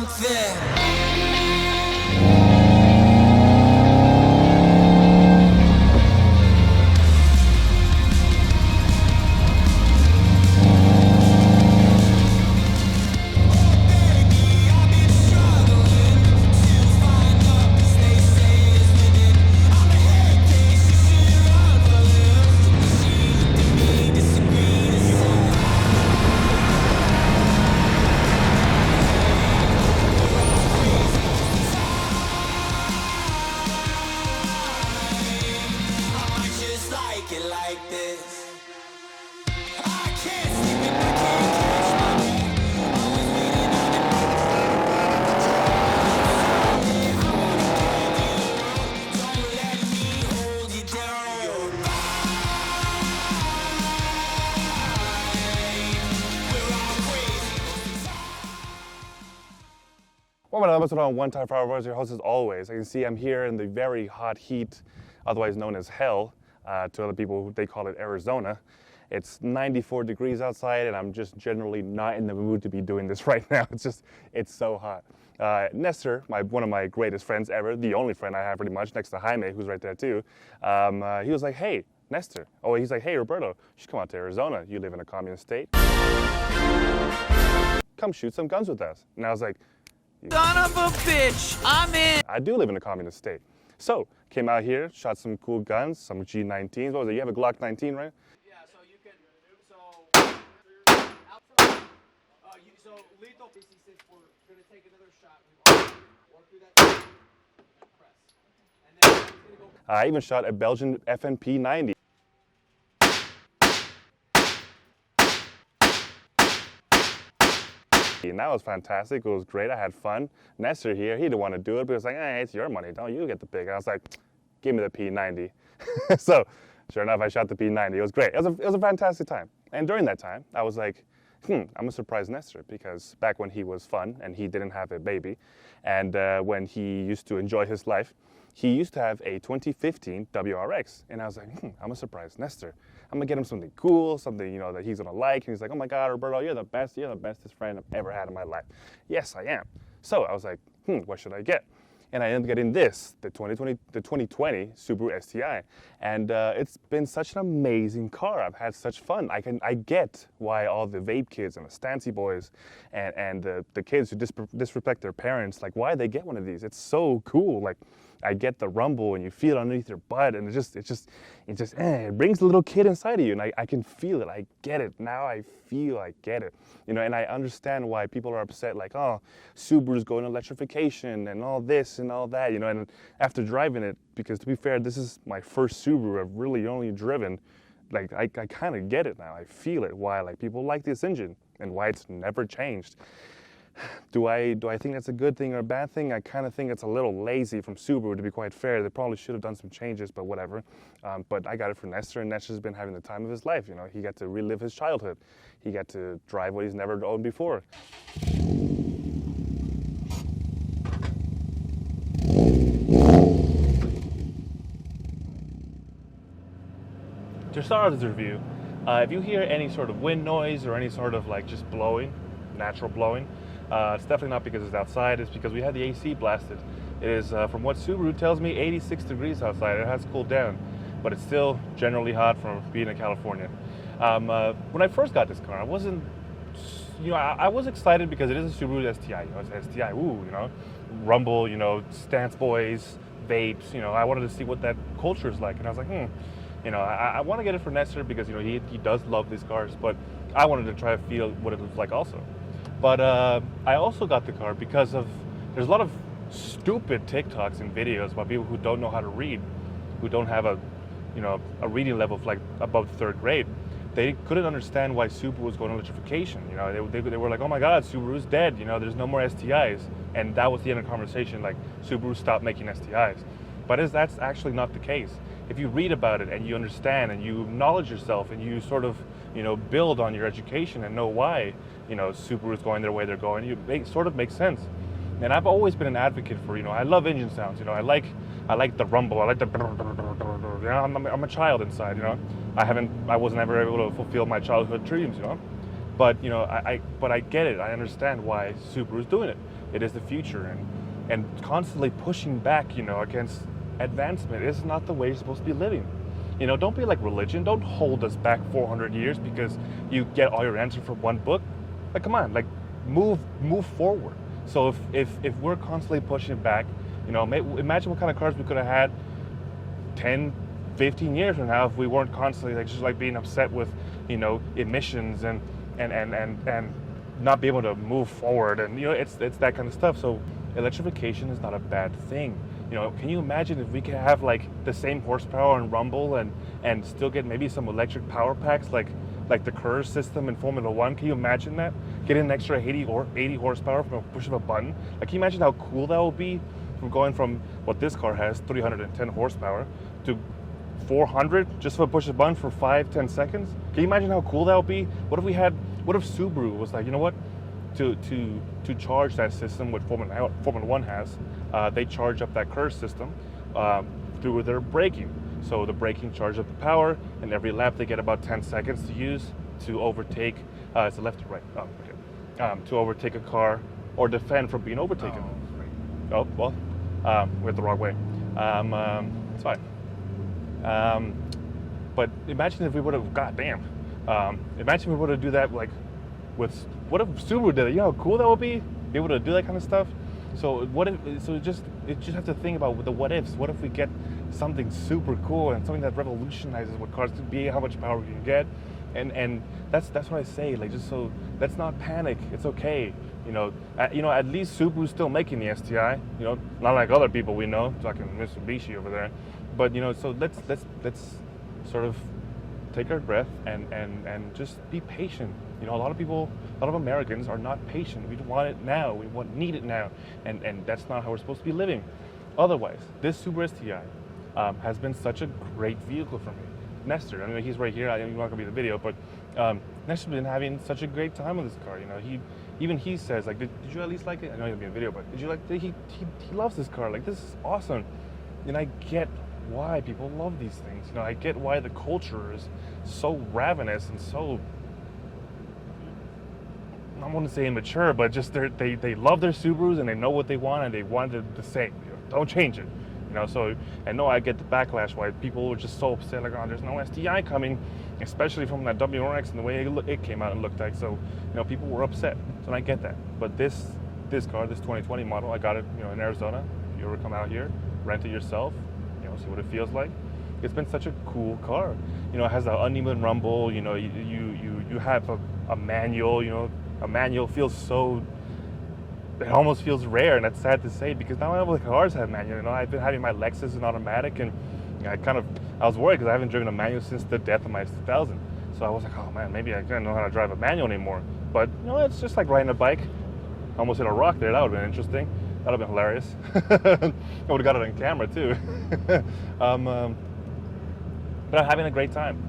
something. Welcome to another episode on One Time for Our Voice. Your host as always. As you can see, I'm here in the very hot heat, otherwise known as hell. To other people, they call it Arizona. It's 94 degrees outside, and I'm just generally not in the mood to be doing this right now. It's so hot. Nestor, one of my greatest friends ever, the only friend I have pretty much, next to Jaime, who's right there too, he was like, hey, Nestor. Oh, he's like, hey, Roberto, you should come out to Arizona. You live in a communist state. Come shoot some guns with us. And I was like, Son of a bitch, I'm in. I do live in a communist state. So, came out here, shot some cool guns, some G19s. What was it? You have a Glock 19, right? Yeah, so you can, outside, so lethal basically says we're going to take another shot. We walk through that press. And then he's going to go. I even shot a Belgian FNP 90. And that was fantastic. It was great. I had fun. Nestor here, he didn't want to do it, but he was like, hey, it's your money. Don't you get the pick. And I was like, give me the P90. So, sure enough, I shot the P90. It was great. It was a fantastic time. And during that time, I was like, I'm going to surprise Nestor, because back when he was fun and he didn't have a baby, and when he used to enjoy his life, he used to have a 2015 WRX. And I was like, I'm going to surprise Nestor. I'm going to get him something cool, something, that he's going to like. And he's like, oh my God, Roberto, you're the bestest friend I've ever had in my life. Yes, I am. So I was like, what should I get? And I ended up getting this, the 2020 Subaru Sti. And it's been such an amazing car. I've had such fun. I get why all the vape kids and the Stancy boys and the kids who disrespect their parents, like why they get one of these. It's so cool. Like, I get the rumble and you feel it underneath your butt, and it brings the little kid inside of you, and I can feel it. I get it. Now I feel I get it. And I understand why people are upset, like, oh, Subaru's going electrification and all this and all that, and after driving it, because to be fair, this is my first Subaru I've really only driven, like, I kind of get it now. I feel it, why, like, people like this engine and why it's never changed. Do I think that's a good thing or a bad thing? I kind of think it's a little lazy from Subaru, to be quite fair. They probably should have done some changes, but whatever. But I got it for Nestor, and Nestor's been having the time of his life. He got to relive his childhood. He got to drive what he's never owned before. To start this review, if you hear any sort of wind noise or any sort of like just blowing, natural blowing, it's definitely not because it's outside. It's because we had the AC blasted. It is, from what Subaru tells me, 86 degrees outside. It has cooled down, but it's still generally hot from being in California. When I first got this car, I wasn't, I was excited because it is a Subaru Sti. It's STI, rumble, stance boys, vapes. I wanted to see what that culture is like, and I was like, I want to get it for Nestor because he does love these cars, but I wanted to try to feel what it was like also. But I also got the car because there's a lot of stupid TikToks and videos about people who don't know how to read, who don't have a reading level of like above third grade. They couldn't understand why Subaru was going to electrification. They were like, oh my God, Subaru's dead. There's no more STIs. And that was the end of the conversation. Like, Subaru stopped making STIs. But that's actually not the case. If you read about it and you understand and you acknowledge yourself and you sort of, build on your education and know why, Subaru's going their way they're going, it sort of makes sense. And I've always been an advocate for, I love engine sounds, I like the rumble, I like the, I'm a child inside, I wasn't ever able to fulfill my childhood dreams, But but I get it. I understand why Subaru's doing it. It is the future, and constantly pushing back, against advancement is not the way you're supposed to be living. Don't be like religion. Don't hold us back 400 years because you get all your answers from one book. Like, come on, like, move forward. So if we're constantly pushing back, imagine what kind of cars we could have had 10, 15 years from now if we weren't constantly just being upset with, emissions and not be able to move forward. And it's that kind of stuff. So electrification is not a bad thing. Can you imagine if we could have like the same horsepower and rumble and still get maybe some electric power packs like the Curve system in Formula One? Can you imagine that? Getting an extra 80 horsepower from a push of a button? Like, can you imagine how cool that would be from going from what this car has, 310 horsepower, to 400 just for a push of a button for 5-10 seconds? Can you imagine how cool that would be? What if Subaru was like, you know what? To charge that system, what Formula One has, they charge up that Curve system through their braking. So the braking charges up the power, and every lap they get about 10 seconds to use to overtake. It's a left or right? Oh, okay. To overtake a car or defend from being overtaken. Oh, well, went the wrong way. It's fine. But imagine if we would have, imagine we would have do that like with, what if Subaru did it? You know how cool that would be able to do that kind of stuff? So you just have to think about the what ifs. What if we get something super cool and something that revolutionizes what cars can be, how much power we can get, and that's what I say. Like, just so let's not panic. It's okay. At least Subaru's still making the STI. Not like other people we know, talking Mitsubishi over there. But so let's sort of take our breath and just be patient. A lot of Americans are not patient. We want it now. We need it now, and that's not how we're supposed to be living. Otherwise, this Subaru Sti has been such a great vehicle for me. Nestor, he's right here. I'm not gonna be in the video, but Nestor's been having such a great time with this car. He says, like, did you at least like it? I know he'll be in the video, but did you like it? He loves this car. Like, this is awesome, and I get why people love these things. I get why the culture is so ravenous and so, I wouldn't say immature, but just they love their Subarus and they know what they want and they want it the same. Don't change it. So I know I get the backlash why people were just so upset, like, oh, there's no STI coming, especially from that WRX and the way it came out and looked like. So people were upset, so I get that. But this car, this 2020 model, I got it in Arizona. If you ever come out here, rent it yourself, see what it feels like. It's been such a cool car. It has an uneven rumble. You have a manual. A manual feels so, it almost feels rare, and that's sad to say because not all the cars have manual. I've been having my Lexus in automatic, and I was worried because I haven't driven a manual since the death of my 2000. So I was like, oh man, maybe I don't know how to drive a manual anymore. But it's just like riding a bike. Almost hit a rock there. That would have been interesting. That would have been hilarious. I would have got it on camera too. But I'm having a great time.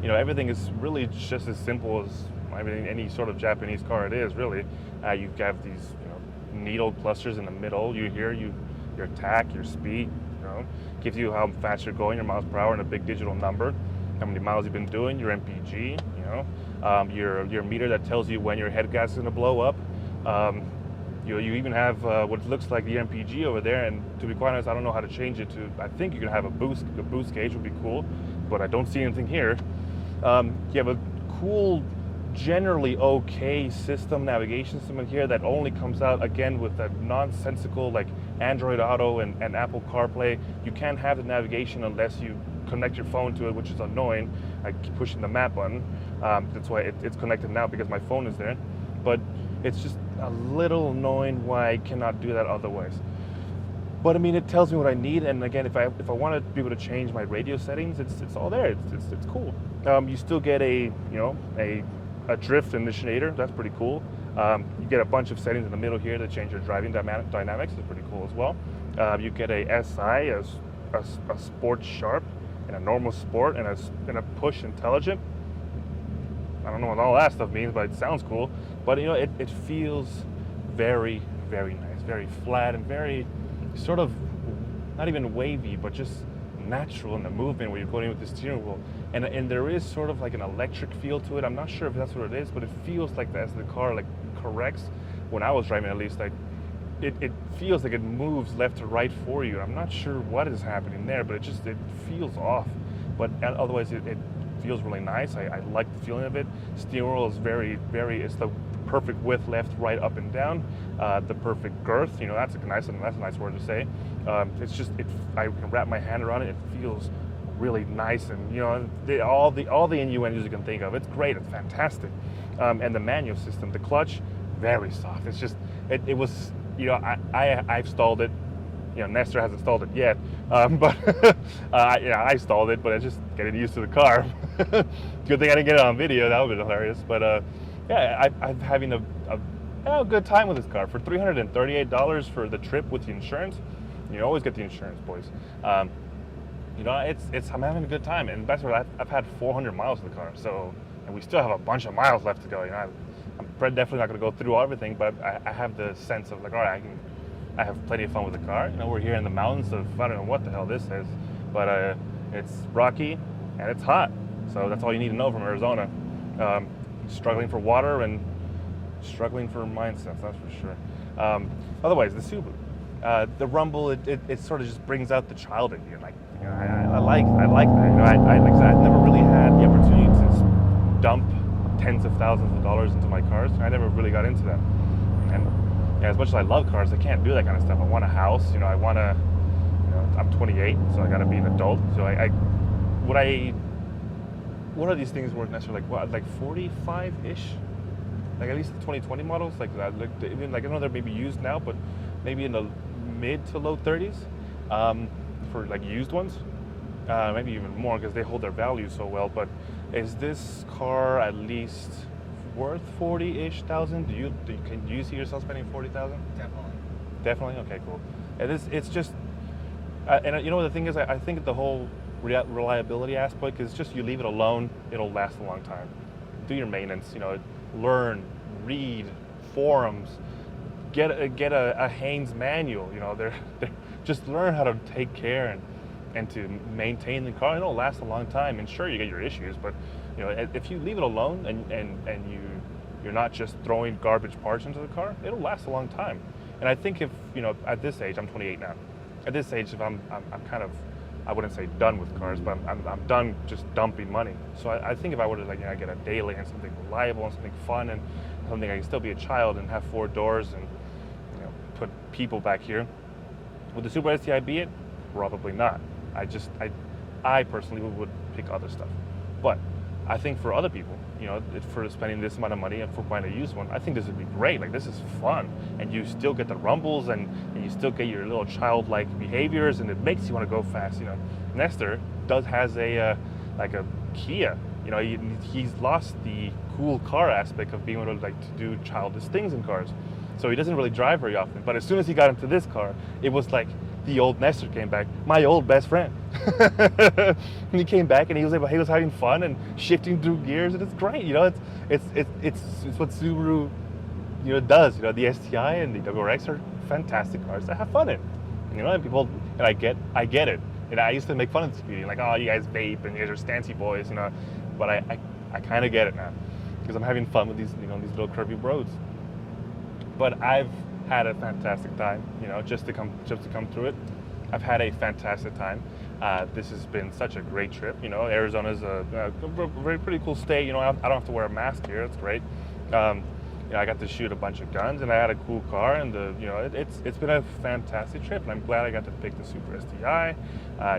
Everything is really just as simple as any sort of Japanese car it is, really. You have these needle clusters in the middle. You hear your tach, your speed, gives you how fast you're going, your miles per hour, and a big digital number. How many miles you've been doing, your MPG, your meter that tells you when your head gas is going to blow up. You even have what looks like the MPG over there, and to be quite honest, I don't know how to change it to. I think you can have a boost gauge would be cool, but I don't see anything here. You have a cool, generally okay navigation system in here that only comes out again with that nonsensical like Android Auto and Apple CarPlay. You can't have the navigation unless you connect your phone to it, which is annoying. I keep pushing the map button. That's why it's connected now because my phone is there. But it's just a little annoying why I cannot do that otherwise. But it tells me what I need, and again, if I want to be able to change my radio settings, it's all there. It's cool. You still get a drift initiator. That's pretty cool. You get a bunch of settings in the middle here to change your driving dynamics. It's pretty cool as well. You get a SI, a sport sharp, and a normal sport, and a push intelligent. I don't know what all that stuff means, but it sounds cool. But it feels very, very nice, very flat, and very sort of not even wavy, but just natural in the movement where you're going with the steering wheel, and there is sort of like an electric feel to it. I'm not sure if that's what it is, but it feels like that as the car like corrects. When I was driving, at least, like it feels like it moves left to right for you. I'm not sure what is happening there, but it feels off. But otherwise, it feels really nice. I like the feeling of it. Steering wheel is it's the perfect width, left, right, up, and down. The perfect girth. You know, that's a nice word to say. It's just I can wrap my hand around it. It feels really nice, and you know, all the innuendos you can think of. It's great. It's fantastic. And the manual system, the clutch, very soft. It's just it was, you know, I've stalled it. You know, Nestor hasn't stalled it yet, but I stalled it. But I just getting used to the car. Good thing I didn't get it on video. That would have been hilarious. But yeah, I'm having a good time with this car. For $338 for the trip with the insurance, you always get the insurance, boys. You know, I'm having a good time, and that's what I've had 400 miles in the car. So, and we still have a bunch of miles left to go. You know, I'm definitely not going to go through everything, but I have the sense of like, all right, I have plenty of fun with the car. You know, we're here in the mountains of, I don't know what the hell this is, but it's rocky and it's hot. So that's all you need to know from Arizona. Struggling for water and struggling for mindsets, that's for sure. Otherwise, the Subaru, the rumble, it sort of just brings out the child in you. Like, you know, I like that. You know, like I said, I've never really had the opportunity to dump tens of thousands of dollars into my cars. I never really got into that. And yeah, as much as I love cars, I can't do that kind of stuff. I want a house. You know, I want to. You know, I'm 28, so I got to be an adult. So what are these things worth necessarily? Like what, like 45-ish? Like at least the 2020 models, like that. Like even like I know they're maybe used now, but maybe in the mid to low 30s for like used ones. Maybe even more because they hold their value so well. But is this car at least worth 40-ish thousand? Do you see yourself spending 40,000? Definitely. Okay, cool. It's just, and you know what the thing is, I think the whole reliability aspect is just you leave it alone, it'll last a long time. Do your maintenance, you know, learn, read forums, get a Haynes manual, you know, they're just learn how to take care and to maintain the car. It'll last a long time, and sure, you get your issues, but you know, if you leave it alone and you're not just throwing garbage parts into the car, it'll last a long time. And I think if, you know, at this age, I'm 28 now. At this age, if I'm kind of, I wouldn't say done with cars, but I'm done just dumping money. So I think if I were to, like, you know, get a daily and something reliable and something fun and something I can still be a child and have 4 doors and, you know, put people back here, would the Subaru Sti be it? Probably not. I personally would pick other stuff. But I think for other people, you know, for spending this amount of money and for buying a used one, I think this would be great. Like, this is fun, and you still get the rumbles, and you still get your little childlike behaviors, and it makes you want to go fast. You know, Nestor has a like a Kia. You know, he's lost the cool car aspect of being able to, like, to do childish things in cars. So he doesn't really drive very often. But as soon as he got into this car, it was like the old Nestor came back, my old best friend. And he came back and he was having fun and shifting through gears, and it's great. You know, it's what Subaru, you know, does. You know, the STI and the WRX are fantastic cars to have fun in. You know, and I get it. And I used to make fun of this community, like, oh, you guys vape and you guys are stancy boys, you know. But I kind of get it now because I'm having fun with these, you know, these little curvy roads. But I've had a fantastic time, you know, just to come through it. I've had a fantastic time. This has been such a great trip. You know, Arizona's a very pretty cool state. You know, I don't have to wear a mask here. It's great. You know, I got to shoot a bunch of guns, and I had a cool car, and you know, it's been a fantastic trip. And I'm glad I got to pick the Subaru Sti.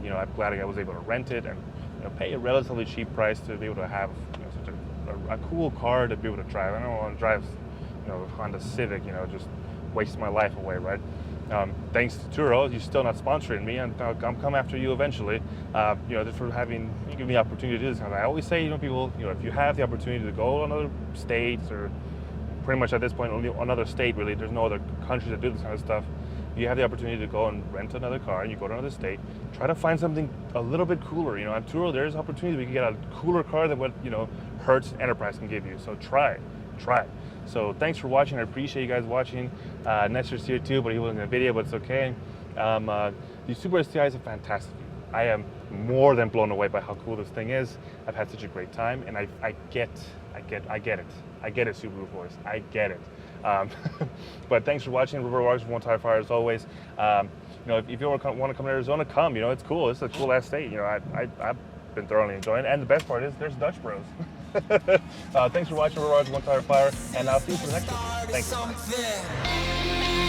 You know, I'm glad I was able to rent it and, you know, pay a relatively cheap price to be able to have, you know, such a cool car to be able to drive. I don't want to drive, you know, Honda Civic, you know, just waste my life away, right? Thanks to Turo, you're still not sponsoring me, and I'll come after you eventually. You know, for having you give me the opportunity to do this. I always say, you know, people, you know, if you have the opportunity to go to another states, or pretty much at this point only another state really, there's no other countries that do this kind of stuff. You have the opportunity to go and rent another car, and you go to another state, try to find something a little bit cooler. You know, at Turo, there's opportunity we can get a cooler car than what, you know, Hertz Enterprise can give you. So try. So thanks for watching. I appreciate you guys watching. Nestor's here too, but he wasn't in the video, but it's okay. The Subaru Sti is a fantastic. I am more than blown away by how cool this thing is. I've had such a great time, and I get it. I get it, Subaru Force. I get it. But thanks for watching. River Walks with One Tire Fire as always. You know, if you want to come to Arizona, come. You know, it's cool. It's a cool ass state. You know, I've been thoroughly enjoying it. And the best part is there's Dutch bros. Thanks for watching River Walks with One Tire Fire, and I'll see you for the next one. Thanks.